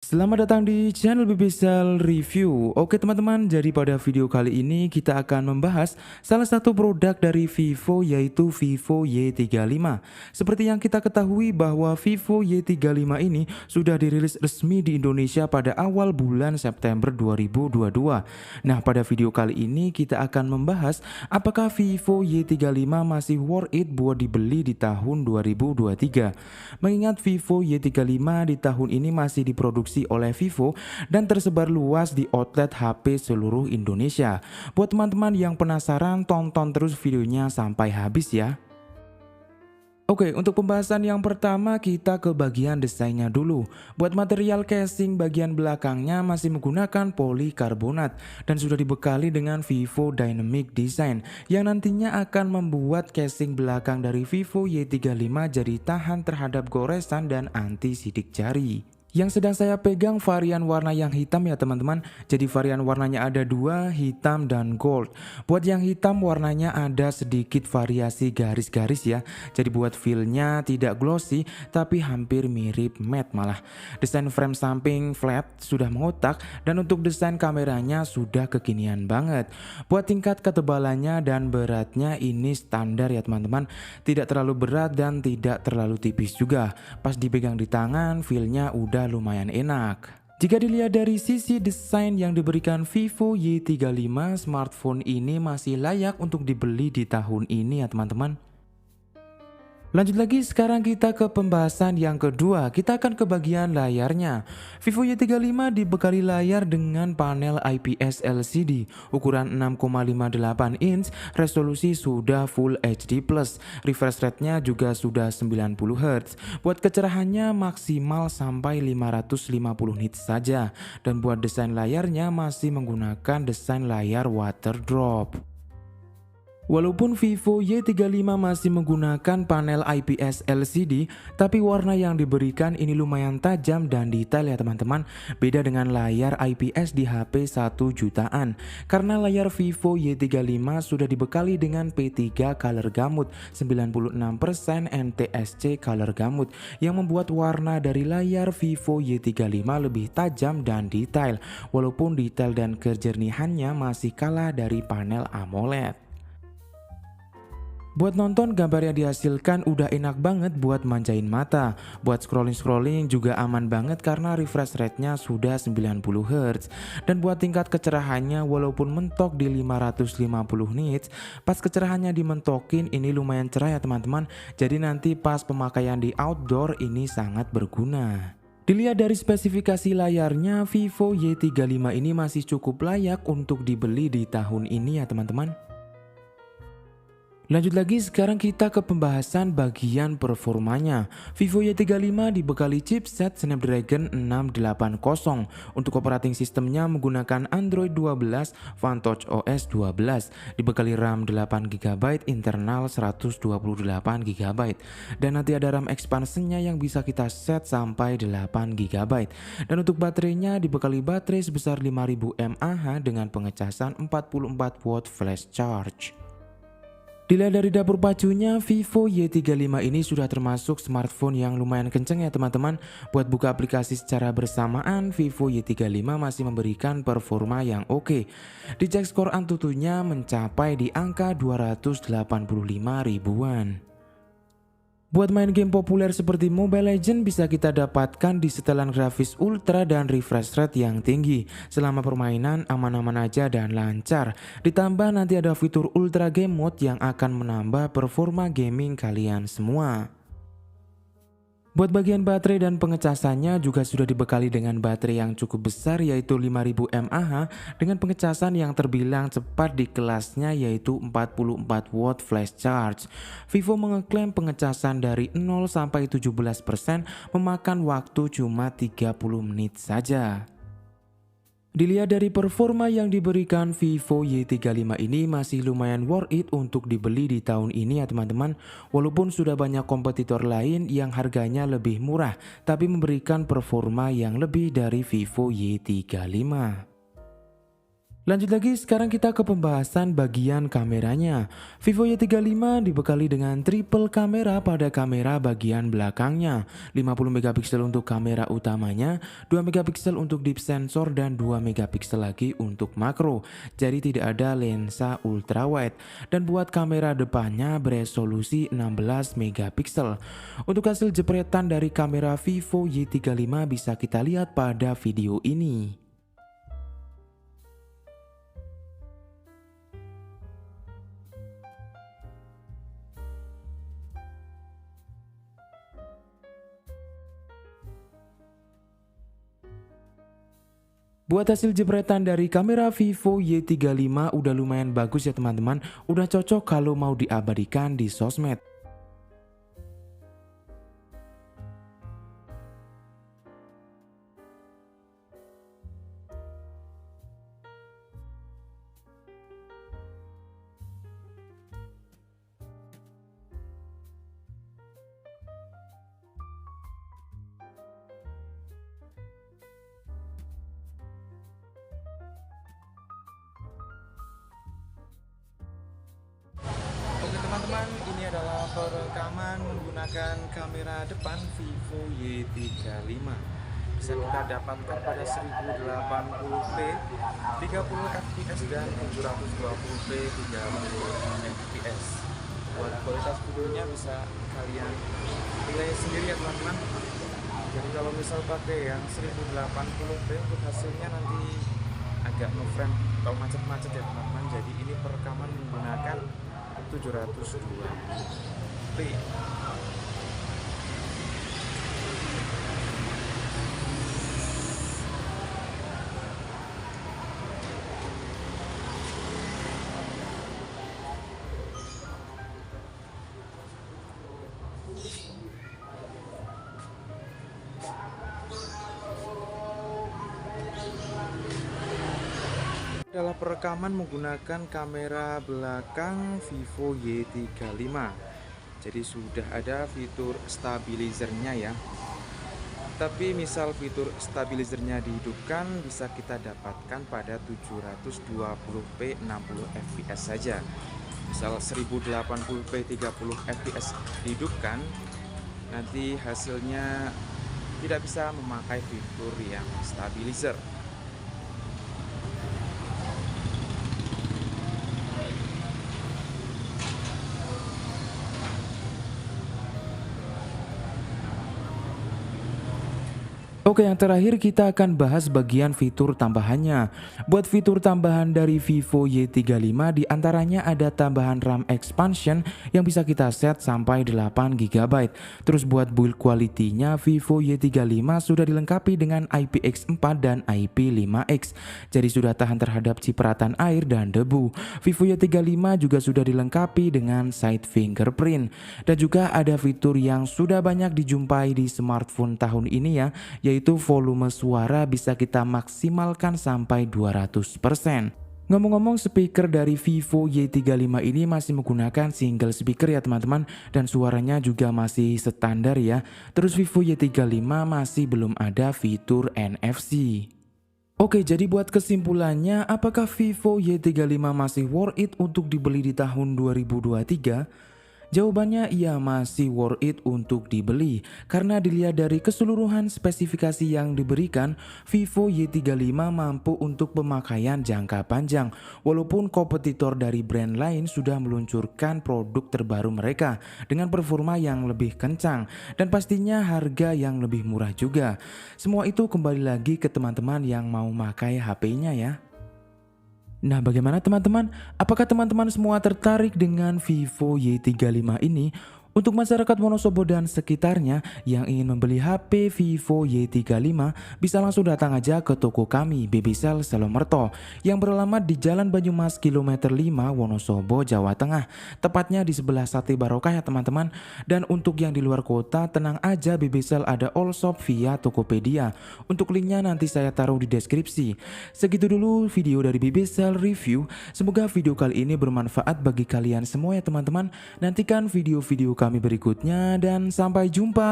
Selamat datang di channel BBSell Review. Oke teman-teman, jadi pada video kali ini kita akan membahas salah satu produk dari Vivo, yaitu Vivo Y35. Seperti yang kita ketahui bahwa Vivo Y35 ini sudah dirilis resmi di Indonesia pada awal bulan September 2022. Nah, pada video kali ini kita akan membahas apakah Vivo Y35 masih worth it buat dibeli di tahun 2023. Mengingat Vivo Y35 di tahun ini masih diproduksi oleh Vivo dan tersebar luas di outlet HP seluruh Indonesia. Buat teman-teman yang penasaran, tonton terus videonya sampai habis ya. Oke, untuk pembahasan yang pertama kita ke bagian desainnya dulu. Buat material casing bagian belakangnya masih menggunakan polikarbonat dan sudah dibekali dengan Vivo Dynamic Design yang nantinya akan membuat casing belakang dari Vivo Y35 jadi tahan terhadap goresan dan anti sidik jari. Yang sedang saya pegang varian warna yang hitam ya teman-teman. Jadi varian warnanya ada dua, hitam dan gold. Buat yang hitam warnanya ada sedikit variasi garis-garis ya. Jadi buat feel-nya tidak glossy tapi hampir mirip matte malah. Desain frame samping flat sudah mengotak dan untuk desain kameranya sudah kekinian banget. Buat tingkat ketebalannya dan beratnya ini standar ya teman-teman. Tidak terlalu berat dan tidak terlalu tipis juga. Pas dipegang di tangan feel-nya udah lumayan enak. Jika dilihat dari sisi desain yang diberikan Vivo Y35, smartphone ini masih layak untuk dibeli di tahun ini ya teman-teman. Lanjut lagi, sekarang kita ke pembahasan yang kedua. Kita akan ke bagian layarnya. Vivo Y35 dibekali layar dengan panel IPS LCD ukuran 6,58 inch, resolusi sudah Full HD+, refresh rate-nya juga sudah 90 Hz. Buat kecerahannya maksimal sampai 550 nits saja, dan buat desain layarnya masih menggunakan desain layar water drop. Walaupun Vivo Y35 masih menggunakan panel IPS LCD, tapi warna yang diberikan ini lumayan tajam dan detail ya teman-teman. Beda dengan layar IPS di HP 1 jutaan. Karena layar Vivo Y35 sudah dibekali dengan P3 color gamut 96% NTSC color gamut yang membuat warna dari layar Vivo Y35 lebih tajam dan detail. Walaupun detail dan kejernihannya masih kalah dari panel AMOLED. Buat nonton gambar yang dihasilkan udah enak banget buat manjain mata. Buat scrolling juga aman banget karena refresh rate-nya sudah 90 Hz. Dan buat tingkat kecerahannya walaupun mentok di 550 nits, pas kecerahannya dimentokin ini lumayan cerah ya teman-teman. Jadi nanti pas pemakaian di outdoor ini sangat berguna. Dilihat dari spesifikasi layarnya, Vivo Y35 ini masih cukup layak untuk dibeli di tahun ini ya teman-teman. Lanjut lagi, sekarang kita ke pembahasan bagian performanya. Vivo Y35 dibekali chipset Snapdragon 680. Untuk operating sistemnya menggunakan Android 12, Vantage OS 12. Dibekali RAM 8GB, internal 128GB. Dan nanti ada RAM expansionnya yang bisa kita set sampai 8GB. Dan untuk baterainya dibekali baterai sebesar 5000 mAh dengan pengecasan 44 watt flash charge. Dilihat dari dapur pacunya, Vivo Y35 ini sudah termasuk smartphone yang lumayan kenceng ya teman-teman. Buat buka aplikasi secara bersamaan, Vivo Y35 masih memberikan performa yang oke. Dicek skor Antutunya mencapai di angka 285 ribuan. Buat main game populer seperti Mobile Legends bisa kita dapatkan di setelan grafis ultra dan refresh rate yang tinggi. Selama permainan aman-aman aja dan lancar. Ditambah nanti ada fitur Ultra Game Mode yang akan menambah performa gaming kalian semua. Buat bagian baterai dan pengecasannya juga sudah dibekali dengan baterai yang cukup besar yaitu 5000 mAh dengan pengecasan yang terbilang cepat di kelasnya yaitu 44 watt flash charge. Vivo mengeklaim pengecasan dari 0 sampai 17% memakan waktu cuma 30 menit saja. Dilihat dari performa yang diberikan Vivo Y35 ini masih lumayan worth it untuk dibeli di tahun ini ya teman-teman. Walaupun sudah banyak kompetitor lain yang harganya lebih murah tapi memberikan performa yang lebih dari Vivo Y35. Lanjut lagi, sekarang kita ke pembahasan bagian kameranya. Vivo Y35 dibekali dengan triple kamera pada kamera bagian belakangnya, 50 megapiksel untuk kamera utamanya, 2 megapiksel untuk deep sensor dan 2 megapiksel lagi untuk makro. Jadi tidak ada lensa ultrawide. Dan buat kamera depannya beresolusi 16 megapiksel. Untuk hasil jepretan dari kamera Vivo Y35 bisa kita lihat pada video ini. Buat hasil jepretan dari kamera Vivo Y35 udah lumayan bagus ya teman-teman, udah cocok kalau mau diabadikan di sosmed. Oke teman-teman, ini adalah perekaman menggunakan kamera depan Vivo Y35. Bisa kita dapatkan pada 1080p 30 fps dan 720p 30 fps. Buat kualitas videonya bisa kalian nilai sendiri ya teman-teman. Jadi kalau misal pakai yang 1080p untuk hasilnya nanti agak ngeframe atau macet-macet ya teman-teman. Jadi ini perekaman menggunakan 720p. Adalah perekaman menggunakan kamera belakang Vivo Y35. Jadi sudah ada fitur stabilizernya ya. Tapi misal fitur stabilizernya dihidupkan bisa kita dapatkan pada 720p 60 fps saja. Misal 1080p 30 fps dihidupkan, nanti hasilnya tidak bisa memakai fitur yang stabilizer. Oke, yang terakhir kita akan bahas bagian fitur tambahannya. Buat fitur tambahan dari Vivo Y35 diantaranya ada tambahan RAM expansion yang bisa kita set sampai 8 GB. Terus buat build quality-nya Vivo Y35 sudah dilengkapi dengan IPX4 dan IP5X. Jadi sudah tahan terhadap cipratan air dan debu. Vivo Y35 juga sudah dilengkapi dengan side fingerprint. Dan juga ada fitur yang sudah banyak dijumpai di smartphone tahun ini ya, yaitu volume suara bisa kita maksimalkan sampai 200%. Ngomong-ngomong, speaker dari Vivo Y35 ini masih menggunakan single speaker ya teman-teman, dan suaranya juga masih standar ya. Terus Vivo Y35 masih belum ada fitur NFC. Oke, jadi buat kesimpulannya, apakah Vivo Y35 masih worth it untuk dibeli di tahun 2023? Jawabannya iya, masih worth it untuk dibeli karena dilihat dari keseluruhan spesifikasi yang diberikan, Vivo Y35 mampu untuk pemakaian jangka panjang walaupun kompetitor dari brand lain sudah meluncurkan produk terbaru mereka dengan performa yang lebih kencang dan pastinya harga yang lebih murah juga. Semua itu kembali lagi ke teman-teman yang mau pakai HP-nya ya. Nah, bagaimana teman-teman? Apakah teman-teman semua tertarik dengan Vivo Y35 ini? Untuk masyarakat Wonosobo dan sekitarnya yang ingin membeli HP Vivo Y35 bisa langsung datang aja ke toko kami BBCell Salomerto yang beralamat di Jalan Banyumas kilometer 5 Wonosobo, Jawa Tengah. Tepatnya di sebelah Sate Barokah ya teman-teman. Dan untuk yang di luar kota tenang aja, BBCell ada all shop via Tokopedia. Untuk linknya nanti saya taruh di deskripsi. Segitu dulu video dari BBCell Review. Semoga video kali ini bermanfaat bagi kalian semua ya teman-teman. Nantikan video-video kami berikutnya dan sampai jumpa.